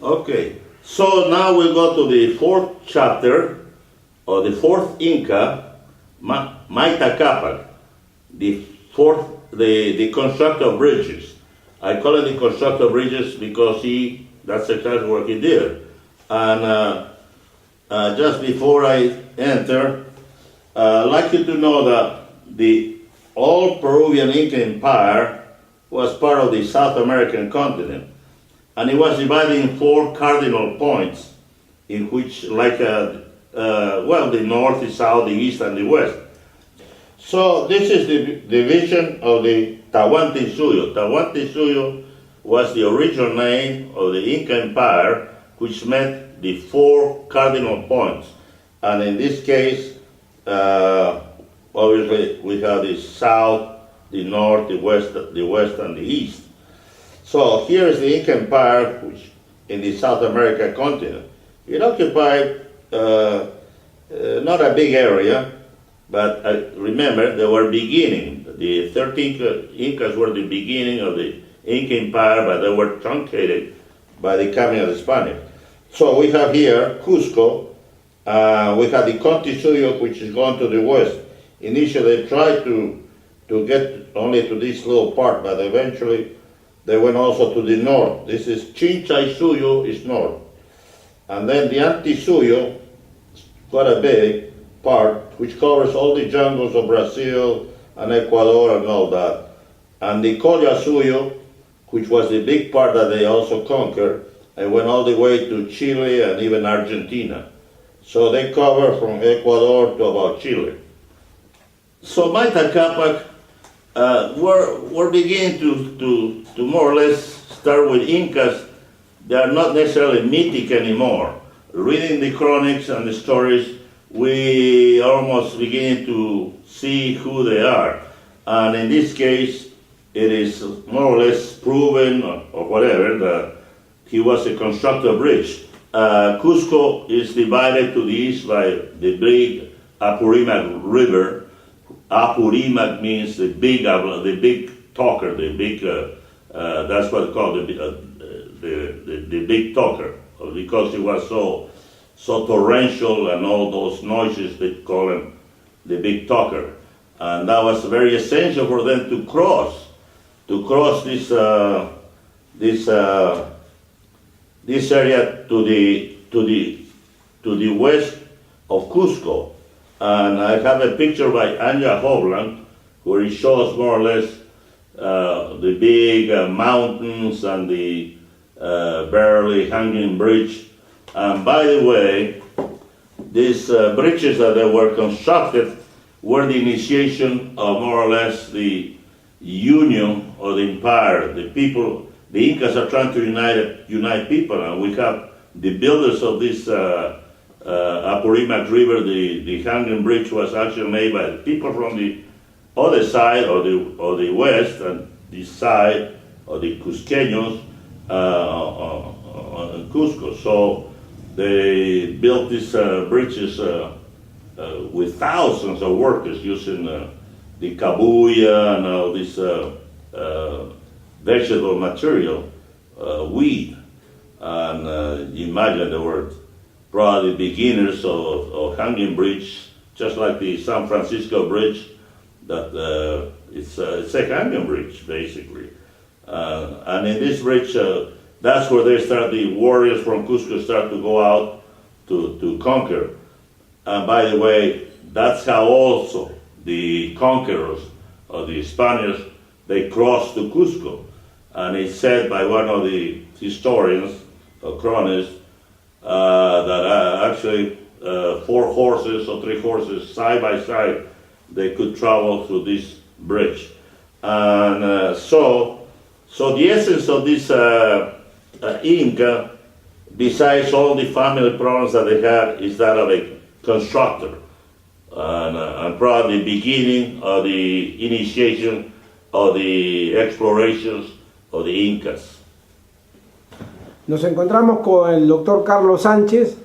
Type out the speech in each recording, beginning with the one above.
Okay, so now we'll go to the fourth chapter, or the fourth Inca, Mayta Capac, the constructor of bridges. I call it the constructor of bridges because that's exactly what he did. And just before I enter, I'd like you to know that the old Peruvian Inca Empire was part of the South American continent. And it was divided in 4 cardinal points, in which, like, the north, the south, the east, and the west. So this is the division of the Tahuantinsuyo. Tahuantinsuyo was the original name of the Inca Empire, which meant the 4 cardinal points. And in this case, obviously, we have the south, the north, the west, and the east. So here is the Inca Empire, which in the South American continent. It occupied not a big area, but remember, they were beginning. The 13 Incas were the beginning of the Inca Empire, but they were truncated by the coming of the Spaniards. So we have here Cusco. We have the Kuntursoul, which is going to the west. Initially, they tried to get only to this little part, but eventually they went also to the north. This is Chinchaysuyo is north. And then the Antisuyo, quite a big part, which covers all the jungles of Brazil and Ecuador and all that. And the Collasuyo, which was the big part that they also conquered, and went all the way to Chile and even Argentina. So they cover from Ecuador to about Chile. So Mayta Capac, we're beginning to more or less start with Incas. They are not necessarily mythic anymore. Reading the chronics and the stories, we almost begin to see who they are. And in this case, it is more or less proven, or whatever, that he was a constructor of bridge. Cusco is divided to the east by the big Apurimac River. Apurimac means the big talker, the big, that's what they call the big talker, because it was so torrential and all those noises, they call him the big talker. And that was very essential for them to cross this area to the west of Cusco. And I have a picture by Anja Hovland where he shows more or less the big mountains and the barely hanging bridge. And by the way, these bridges that they were constructed were the initiation of more or less the union of the empire. The people, the Incas are trying to unite people, and we have the builders of this Apurimac River. The hanging bridge was actually made by the people from the other side, or the west, and the side of the Cusqueños in Cusco. So they built these bridges with thousands of workers using the cabuya and all this vegetable material, weed. And you imagine there were probably beginners of hanging bridge, just like the San Francisco Bridge, that it's a hanging bridge, basically. And in this bridge, that's where the warriors from Cusco start to go out to conquer. And by the way, that's how also the conquerors of the Spaniards, they crossed to Cusco. And it's said by one of the historians, or chronists, that actually 4 horses or 3 horses side by side, they could travel through this bridge. And so the essence of this Inca, besides all the family problems that they had, is that of a constructor. And probably the beginning of the initiation of the explorations of the Incas. Nos encontramos con el doctor Carlos Sánchez.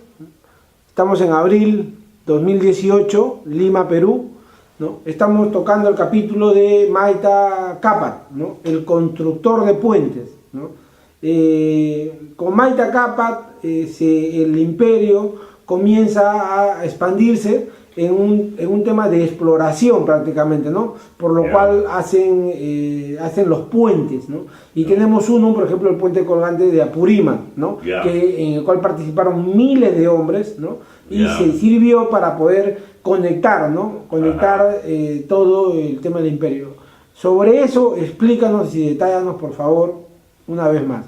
Estamos en abril 2018, Lima, Perú, ¿no? Estamos tocando el capítulo de Mayta Capac, ¿no? El constructor de puentes, ¿no? Con Mayta Capac el imperio comienza a expandirse en un tema de exploración prácticamente, ¿no? Por lo cual hacen los puentes, ¿no? Y tenemos uno, por ejemplo, el puente colgante de Apurímac, ¿no? En el cual participaron miles de hombres, ¿no? Y se sirvió para poder conectar, ¿no? Conectar todo el tema del imperio. Sobre eso, explícanos y detállanos, por favor, una vez más.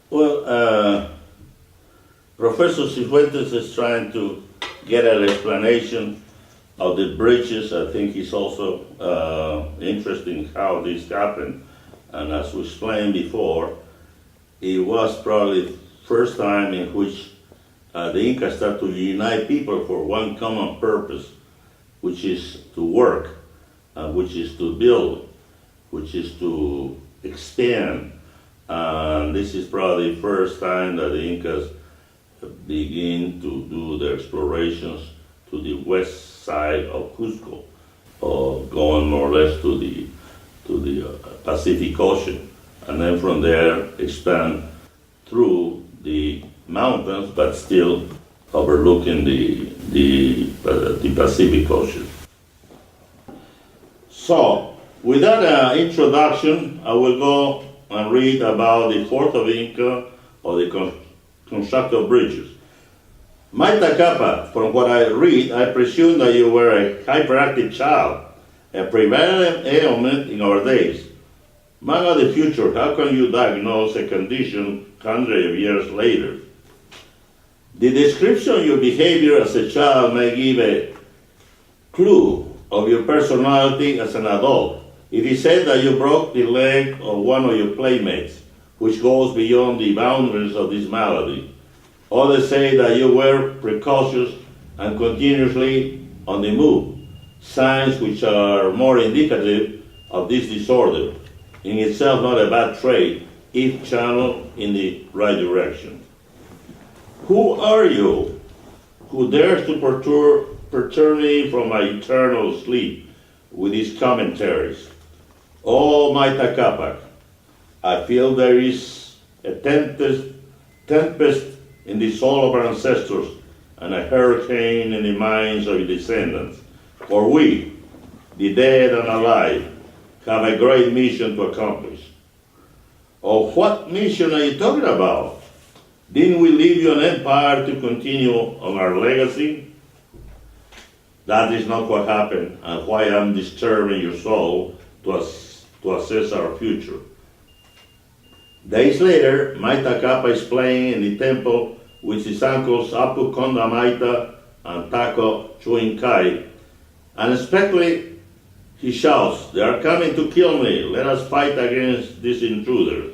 Well, Professor Cifuentes is trying to get an explanation of the bridges. I think he's also interested in how this happened. And as we explained before, it was probably the first time in which the Inca started to unite people for one common purpose, which is to work, which is to build, which is to expand. And this is probably the first time that the Incas begin to do their explorations to the west side of Cusco, going more or less to the Pacific Ocean, and then from there expand through the mountains, but still overlooking the Pacific Ocean. So, with that introduction, I will go and read about the fourth of Inca, or the constructor of bridges. Mayta Capac, from what I read, I presume that you were a hyperactive child, a prevalent ailment in our days. Man of the future, how can you diagnose a condition hundreds of years later? The description of your behavior as a child may give a clue of your personality as an adult. It is said that you broke the leg of one of your playmates, which goes beyond the boundaries of this malady. Others say that you were precocious and continuously on the move, signs which are more indicative of this disorder, in itself not a bad trait if channeled in the right direction. Who are you who dares to perturb me from my eternal sleep with these commentaries? Oh, Mayta Capac, I feel there is a tempest in the soul of our ancestors and a hurricane in the minds of your descendants. For we, the dead and alive, have a great mission to accomplish. Oh, what mission are you talking about? Didn't we leave you an empire to continue on our legacy? That is not what happened, and why I'm disturbing your soul to assess our future. Days later, Mayta Capac is playing in the temple with his uncles Apu Konda Mayta and Taco Chuinkai. Unexpectedly, he shouts, "They are coming to kill me. Let us fight against these intruders."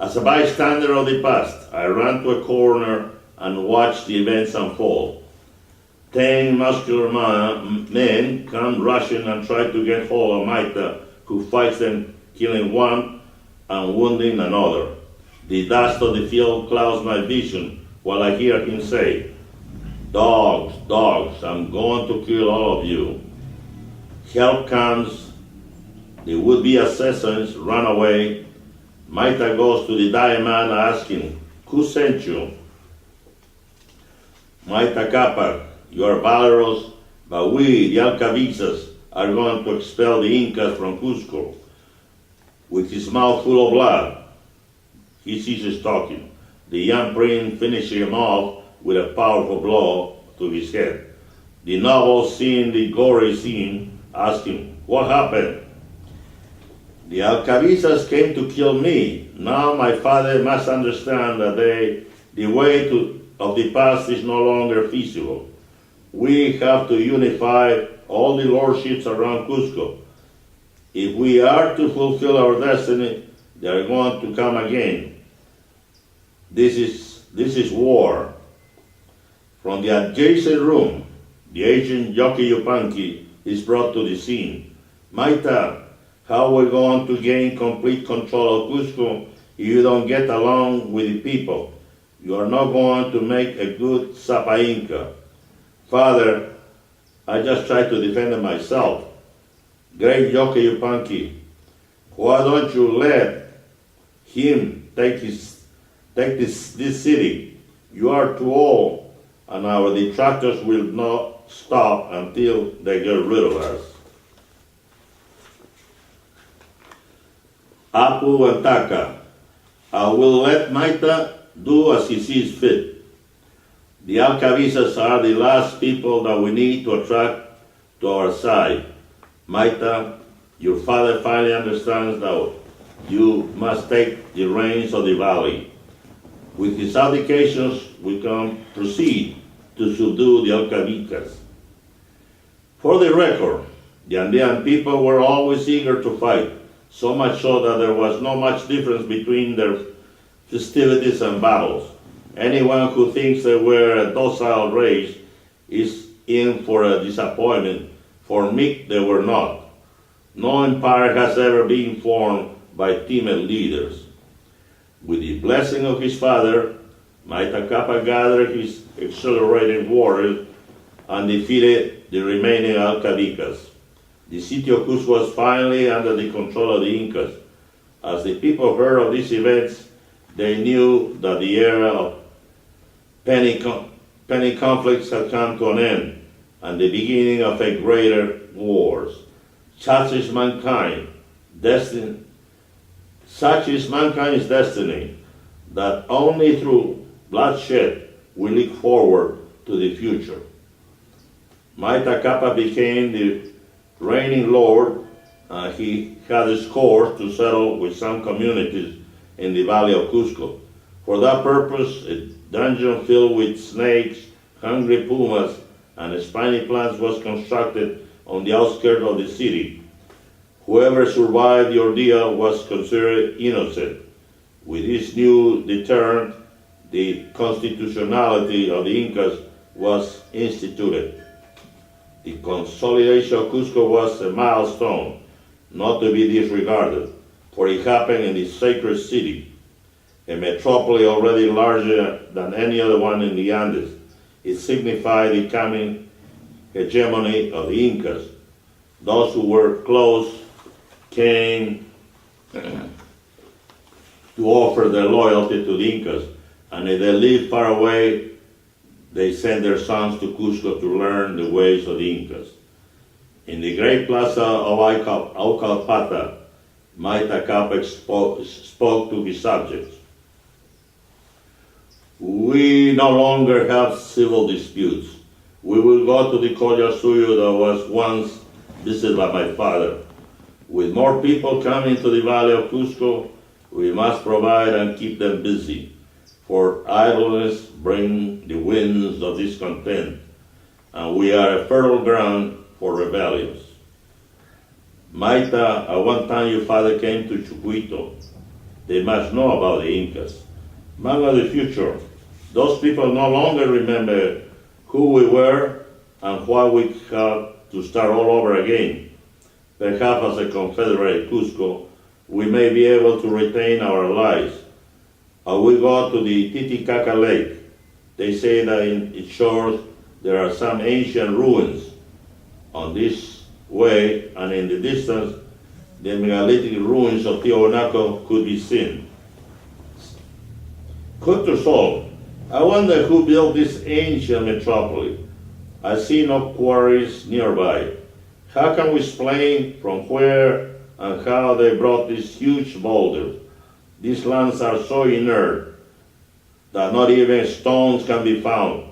As a bystander of the past, I ran to a corner and watched the events unfold. 10 muscular men come rushing and try to get hold of Mayta, who fights them, killing one and wounding another. The dust of the field clouds my vision while I hear him say, "Dogs, dogs, I'm going to kill all of you." Help comes, the would-be assassins run away. Mayta goes to the dying man asking, "Who sent you?" Mayta Capac, you are valorous, but we, the Alcavizas, are going to expel the Incas from Cusco. With his mouth full of blood, he ceases talking. The young prince finishes him off with a powerful blow to his head. The nobles, seeing the gory scene, ask him, "What happened?" "The Alcavizas came to kill me. Now my father must understand that the way of the past is no longer feasible. We have to unify all the lordships around Cusco. If we are to fulfill our destiny, they are going to come again. This is war." From the adjacent room, the agent Yoki Yupanqui is brought to the scene. "Mayta, how are we going to gain complete control of Cusco if you don't get along with the people? You are not going to make a good Sapa Inca." "Father, I just tried to defend myself." "Great Yoki Yupanqui, why don't you let him, take this city. You are too old, and our detractors will not stop until they get rid of us. Apu and Taka, I will let Mayta do as he sees fit. The Alcavisas are the last people that we need to attract to our side. Mayta, your father finally understands that you must take the reins of the valley. With his abdications, we can proceed to subdue the Alcavisas. For the record, the Andean people were always eager to fight, so much so that there was not much difference between their festivities and battles. Anyone who thinks they were a docile race is in for a disappointment, for me they were not. No empire has ever been formed by timid leaders. With the blessing of his father, Mayta Capac gathered his accelerated warriors and defeated the remaining Alcavisas. The city of Cusco was finally under the control of the Incas. As the people heard of these events, they knew that the era of petty conflicts had come to an end, and the beginning of a greater wars. Such is mankind's destiny, that only through bloodshed we look forward to the future. Mayta Capac became the reigning lord. He had his course to settle with some communities in the valley of Cusco. For that purpose, a dungeon filled with snakes, hungry pumas, and spiny plants was constructed on the outskirts of the city. Whoever survived the ordeal was considered innocent. With this new deterrent, the constitutionality of the Incas was instituted. The consolidation of Cusco was a milestone, not to be disregarded, for it happened in the sacred city, a metropolis already larger than any other one in the Andes. It signified the coming hegemony of the Incas. Those who were close came to offer their loyalty to the Incas, and if they lived far away, they sent their sons to Cusco to learn the ways of the Incas. In the great plaza of Aucalpata, Mayta Capac spoke to his subjects. We no longer have civil disputes. We will go to the Collasuyo that was once visited by my father. With more people coming to the valley of Cusco, we must provide and keep them busy, for idleness brings the winds of discontent, and we are a fertile ground for rebellions. Mayta, at one time your father came to Chucuito. They must know about the Incas. Man of the future, those people no longer remember who we were and why we have to start all over again. Perhaps as a confederate Cusco, we may be able to retain our lives. As we go to the Titicaca Lake, they say that in its shores there are some ancient ruins. On this way, and in the distance, the megalithic ruins of Tiwanaku could be seen. Kuntursoul, I wonder who built this ancient metropolis. I see no quarries nearby. How can we explain from where and how they brought these huge boulders? These lands are so inert that not even stones can be found.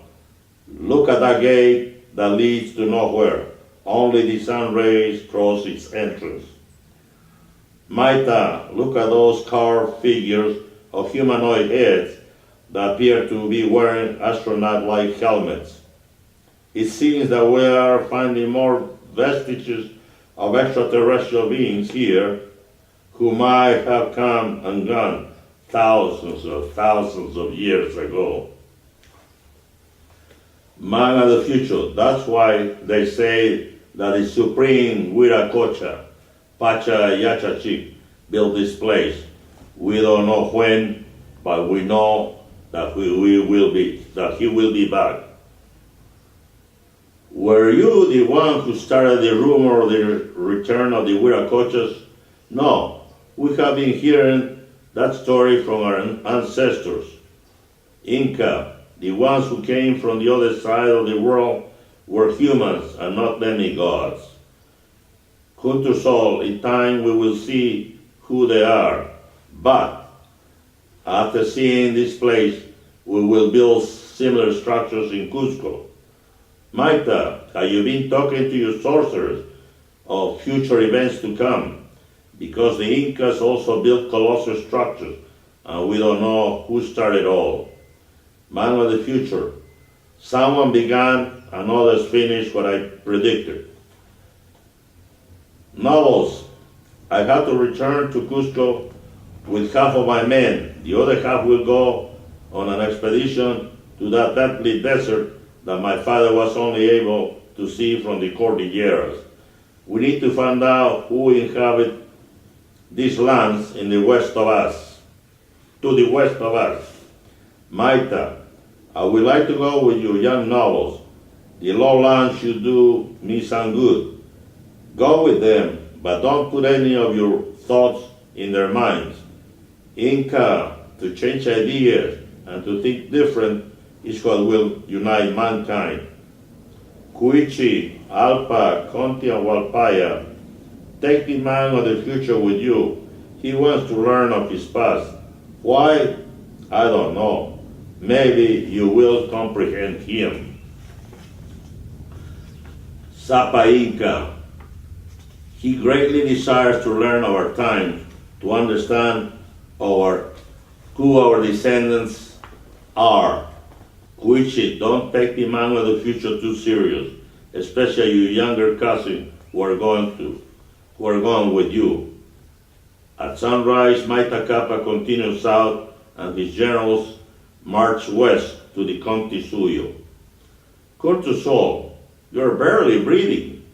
Look at that gate that leads to nowhere. Only the sun rays cross its entrance. Mayta, look at those carved figures of humanoid heads that appear to be wearing astronaut-like helmets. It seems that we are finding more vestiges of extraterrestrial beings here who might have come and gone thousands of years ago. Man of the future, that's why they say that the supreme Huiracocha, Pacha Yachachik, built this place. We don't know when, but we know that he will be back. Were you the one who started the rumor of the return of the Huiracochas? No, we have been hearing that story from our ancestors. Inca, the ones who came from the other side of the world, were humans and not demigods. Kuntursoul, in time we will see who they are, but after seeing this place, we will build similar structures in Cusco. Mayta, have you been talking to your sorcerers of future events to come? Because the Incas also built colossal structures, and we don't know who started all. Man of the future, someone began and others finished what I predicted. Novels, I have to return to Cusco with half of my men. The other half will go on an expedition to that deadly desert that my father was only able to see from the Cordilleras. We need to find out who inhabit these lands in the west of us, to the west of us. Mayta, I would like to go with your young novels. The lowlands should do me some good. Go with them, but don't put any of your thoughts in their minds. Inca, to change ideas and to think different is what will unite mankind. Cuichi, Alpa, Conti, and Walpaya, take the man of the future with you. He wants to learn of his past. Why? I don't know. Maybe you will comprehend him. Sapa Inca, he greatly desires to learn our time, to understand who our descendants are. Cuichi, don't take the man of the future too serious, especially your younger cousin who are going with you. At sunrise, Mayta Capac continues south and his generals march west to the Kuntursoul. Kuntursoul, you're barely breathing.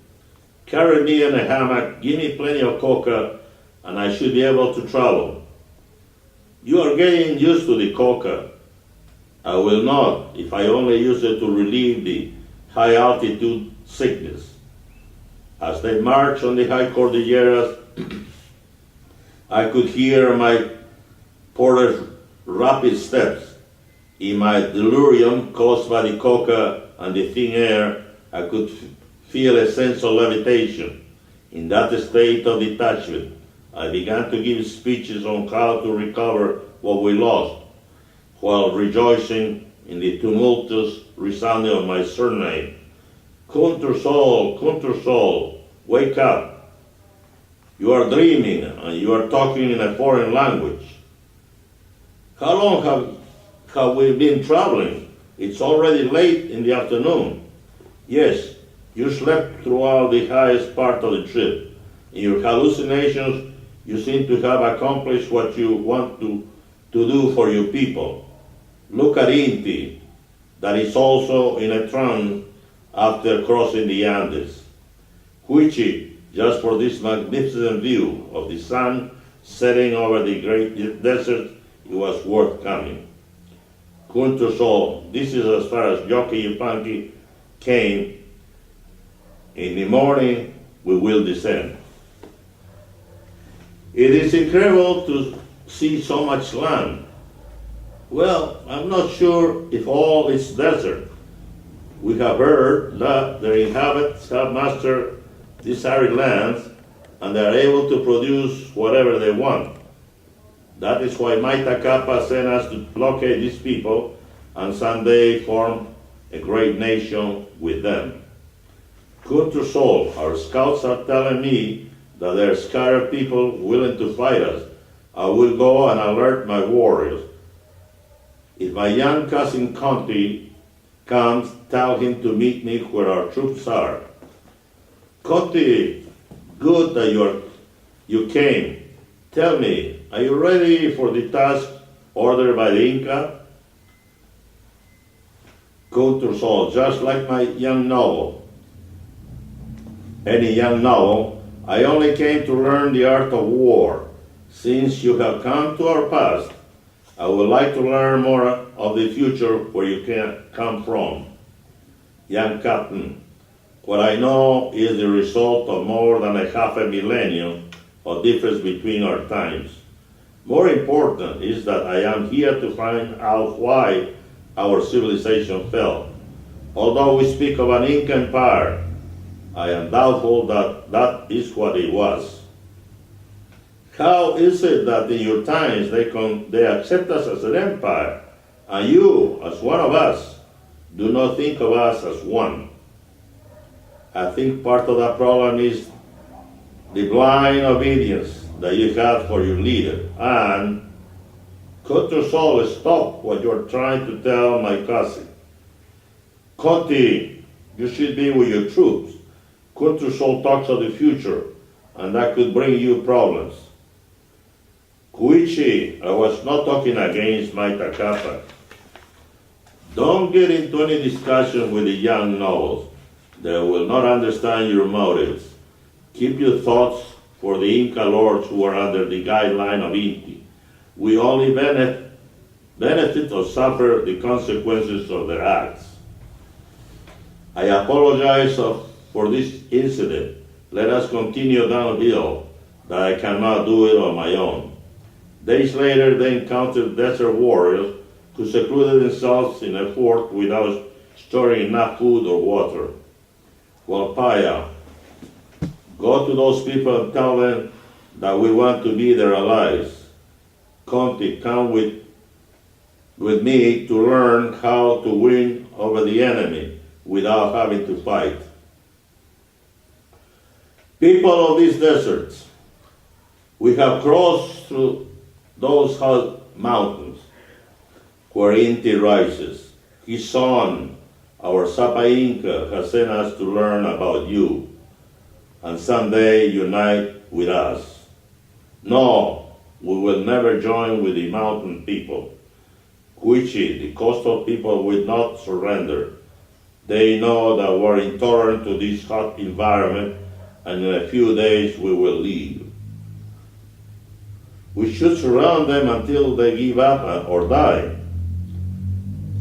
Carry me in a hammock, give me plenty of coca, and I should be able to travel. You are getting used to the coca. I will not if I only use it to relieve the high altitude sickness. As they march on the high Cordilleras, I could hear my porter's rapid steps. In my delirium caused by the coca and the thin air, I could feel a sense of levitation. In that state of detachment, I began to give speeches on how to recover what we lost, while rejoicing in the tumultuous resounding of my surname. Kuntursoul, Kuntursoul, wake up. You are dreaming and you are talking in a foreign language. How long have we been traveling? It's already late in the afternoon. Yes, you slept throughout the highest part of the trip. In your hallucinations, you seem to have accomplished what you want to do for your people. Look at Inti, that is also in a trance after crossing the Andes. Cuichi, just for this magnificent view of the sun setting over the great desert, it was worth coming. Kuntursoul, this is as far as Yoki Yupanqui came. In the morning, we will descend. It is incredible to see so much land. Well, I'm not sure if all is desert. We have heard that their inhabitants have mastered these arid lands and they are able to produce whatever they want. That is why Mayta Capac sent us to locate these people and someday form a great nation with them. Kuntursoul, our scouts are telling me that there are scattered people willing to fight us. I will go and alert my warriors. If my young cousin Conti comes, tell him to meet me where our troops are. Conti, good that you came. Tell me, are you ready for the task ordered by the Inca? Kuntursoul, just like my young novel. Any young novel, I only came to learn the art of war. Since you have come to our past, I would like to learn more of the future where you can come from. Young captain, what I know is the result of more than a half a millennium of difference between our times. More important is that I am here to find out why our civilization fell. Although we speak of an Inca empire, I am doubtful that that is what it was. How is it that in your times they accept us as an empire, and you, as one of us, do not think of us as one? I think part of that problem is the blind obedience that you have for your leader. And Kuntursoul, stop what you're trying to tell my cousin. Conti, you should be with your troops. Kuntursoul talks of the future, and that could bring you problems. Kuichi, I was not talking against Mayta Capac. Don't get into any discussion with the young nobles. They will not understand your motives. Keep your thoughts for the Inca lords who are under the guideline of Inti. We only benefit or suffer the consequences of their acts. I apologize for this incident. Let us continue downhill, that I cannot do it on my own. Days later, they encountered desert warriors who secluded themselves in a fort without storing enough food or water. Well, Paya, go to those people and tell them that we want to be their allies. Conti, come with me to learn how to win over the enemy without having to fight. People of these deserts, we have crossed through those mountains where Inti rises. His son, our Sapa Inca, has sent us to learn about you and someday unite with us. No, we will never join with the mountain people. Kuichi, the coastal people, will not surrender. They know that we're intolerant to this hot environment, and in a few days we will leave. We should surround them until they give up or die.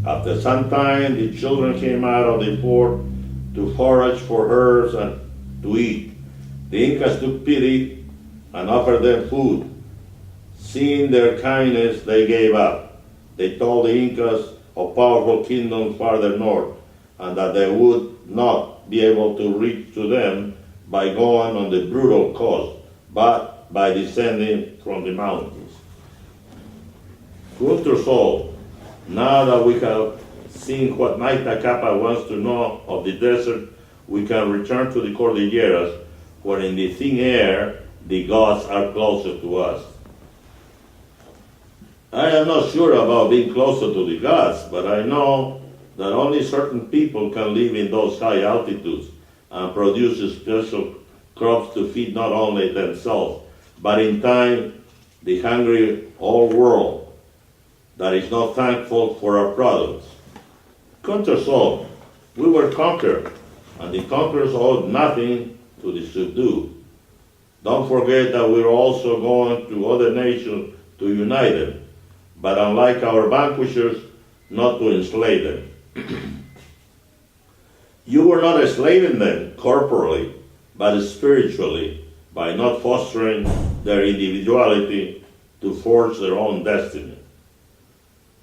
After some time, the children came out of the fort to forage for herbs and to eat. The Incas took pity and offered them food. Seeing their kindness, they gave up. They told the Incas of powerful kingdoms farther north, and that they would not be able to reach to them by going on the brutal coast, but by descending from the mountains. Kuntursoul, now that we have seen what Mayta Capac wants to know of the desert, we can return to the Cordilleras, where in the thin air, the gods are closer to us. I am not sure about being closer to the gods, but I know that only certain people can live in those high altitudes and produce special crops to feed not only themselves, but in time, the hungry whole world that is not thankful for our products. Kuntursoul, we were conquered, and the conquerors owed nothing to the subdued. Don't forget that we're also going to other nations to unite them, but unlike our vanquishers, not to enslave them. You were not enslaving them corporally, but spiritually, by not fostering their individuality to forge their own destiny.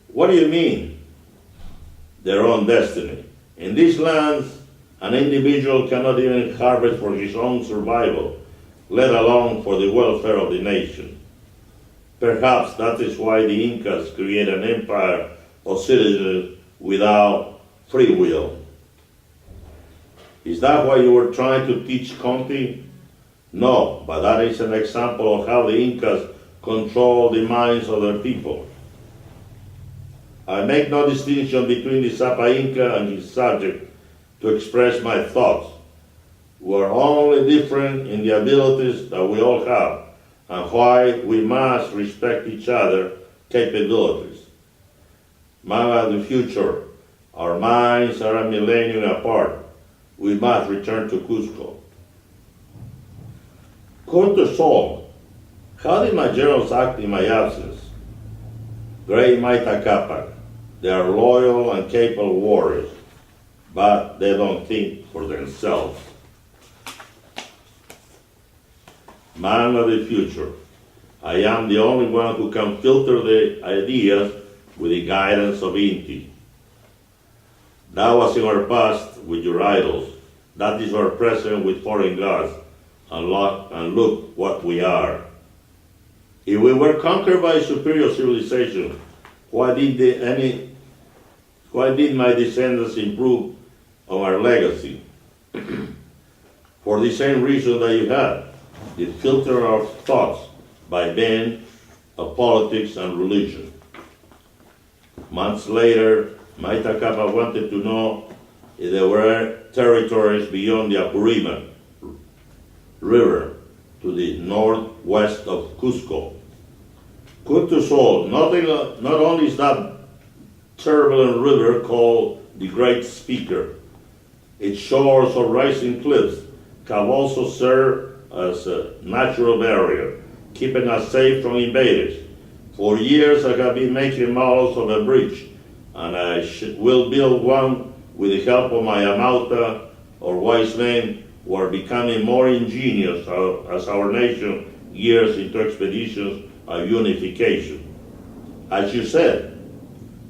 What do you mean, their own destiny? In these lands, an individual cannot even harvest for his own survival, let alone for the welfare of the nation. Perhaps that is why the Incas created an empire of citizens without free will. Is that what you were trying to teach Conti? No, but that is an example of how the Incas control the minds of their people. I make no distinction between the Sapa Inca and his subject to express my thoughts. We're only different in the abilities that we all have, and why we must respect each other's capabilities. Mama, the future, our minds are a millennium apart. We must return to Cusco. Kuntursoul, how did my generals act in my absence? Great Mayta Capac, they are loyal and capable warriors, but they don't think for themselves. Man of the future, I am the only one who can filter the ideas with the guidance of Inti. That was in our past with your idols. That is our present with foreign gods. And look what we are. If we were conquered by superior civilization, why did my descendants improve on our legacy? For the same reason that you had, the filter our thoughts by men of politics and religion. Months later, Mayta Capac wanted to know if there were territories beyond the Apurima River to the northwest of Cusco. Kuntursoul, not only is that turbulent river called the Great Speaker, its shores of rising cliffs can also serve as a natural barrier, keeping us safe from invaders. For years I have been making models of a bridge, and I will build one with the help of my Amauta or wise men who are becoming more ingenious as our nation gears into expeditions of unification. As you said,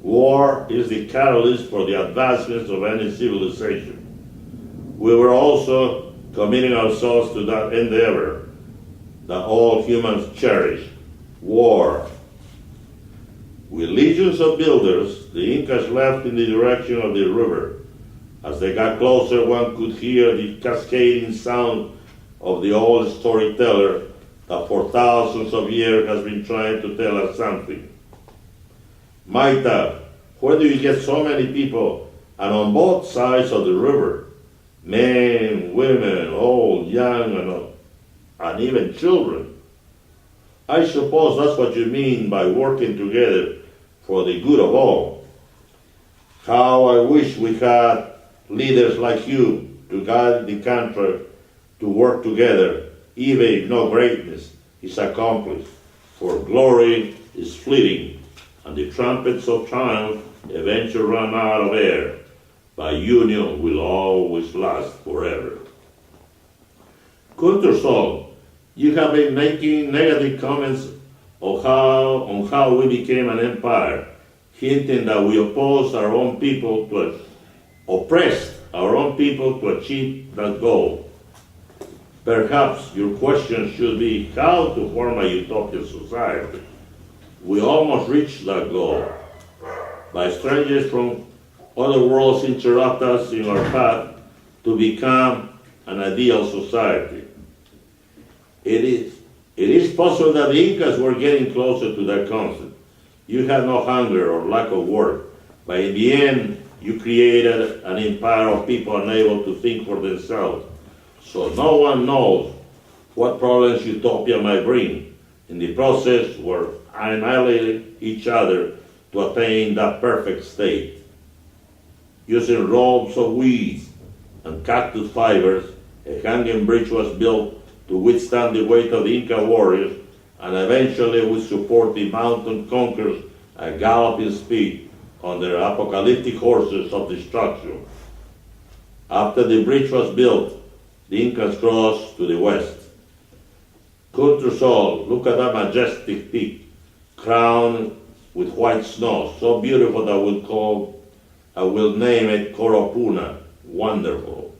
war is the catalyst for the advancements of any civilization. We were also committing ourselves to that endeavor that all humans cherish, war. With legions of builders, the Incas left in the direction of the river. As they got closer, one could hear the cascading sound of the old storyteller that for thousands of years has been trying to tell us something. Mayta, where do you get so many people, and on both sides of the river? Men, women, old, young, and even children. I suppose that's what you mean by working together for the good of all. How I wish we had leaders like you to guide the country to work together, even if no greatness is accomplished. For glory is fleeting, and the trumpets of triumph eventually run out of air. But union will always last forever. Kuntursoul, you have been making negative comments on how we became an empire, hinting that we oppressed our own people to achieve that goal. Perhaps your question should be how to form a utopian society. We almost reached that goal. By strangers from other worlds interrupt us in our path to become an ideal society. It is possible that the Incas were getting closer to that concept. You had no hunger or lack of work, but in the end, you created an empire of people unable to think for themselves. So no one knows what problems utopia might bring. In the process, we're annihilating each other to attain that perfect state. Using ropes of weeds and cactus fibers, a hanging bridge was built to withstand the weight of the Inca warriors, and eventually would support the mountain conquerors at galloping speed on their apocalyptic horses of destruction. After the bridge was built, the Incas crossed to the west. Kuntursoul, look at that majestic peak, crowned with white snow, so beautiful that I will name it Coropuna, wonderful.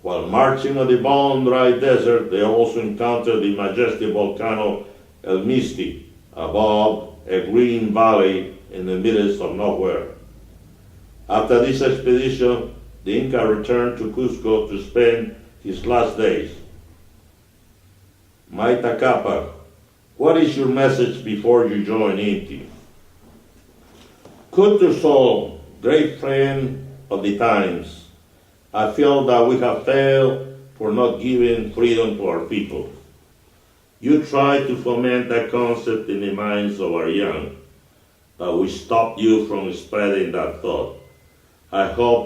While marching on the bone-dry desert, they also encountered the majestic volcano El Misti, above a green valley in the midst of nowhere. After this expedition, the Inca returned to Cusco to spend his last days. Mayta Capac, what is your message before you join Inti? Kuntursoul, great friend of the times, I feel that we have failed for not giving freedom to our people. You tried to foment that concept in the minds of our young, but we stopped you from spreading that thought. I hope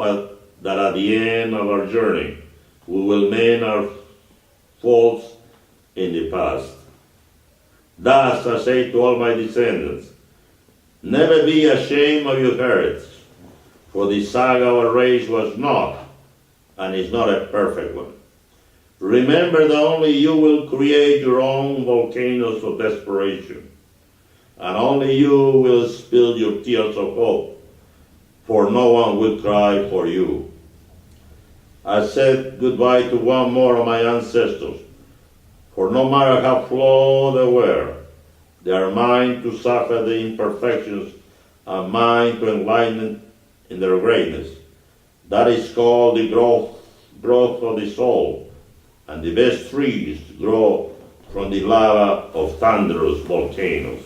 that at the end of our journey, we will mend our faults in the past. Thus, I say to all my descendants, never be ashamed of your heritage, for the saga of our race was not, and is not a perfect one. Remember that only you will create your own volcanoes of desperation, and only you will spill your tears of hope, for no one will cry for you. I said goodbye to one more of my ancestors, for no matter how flawed they were, they are mine to suffer the imperfections and mine to enlighten in their greatness. That is called the growth of the soul, and the best trees grow from the lava of thunderous volcanoes.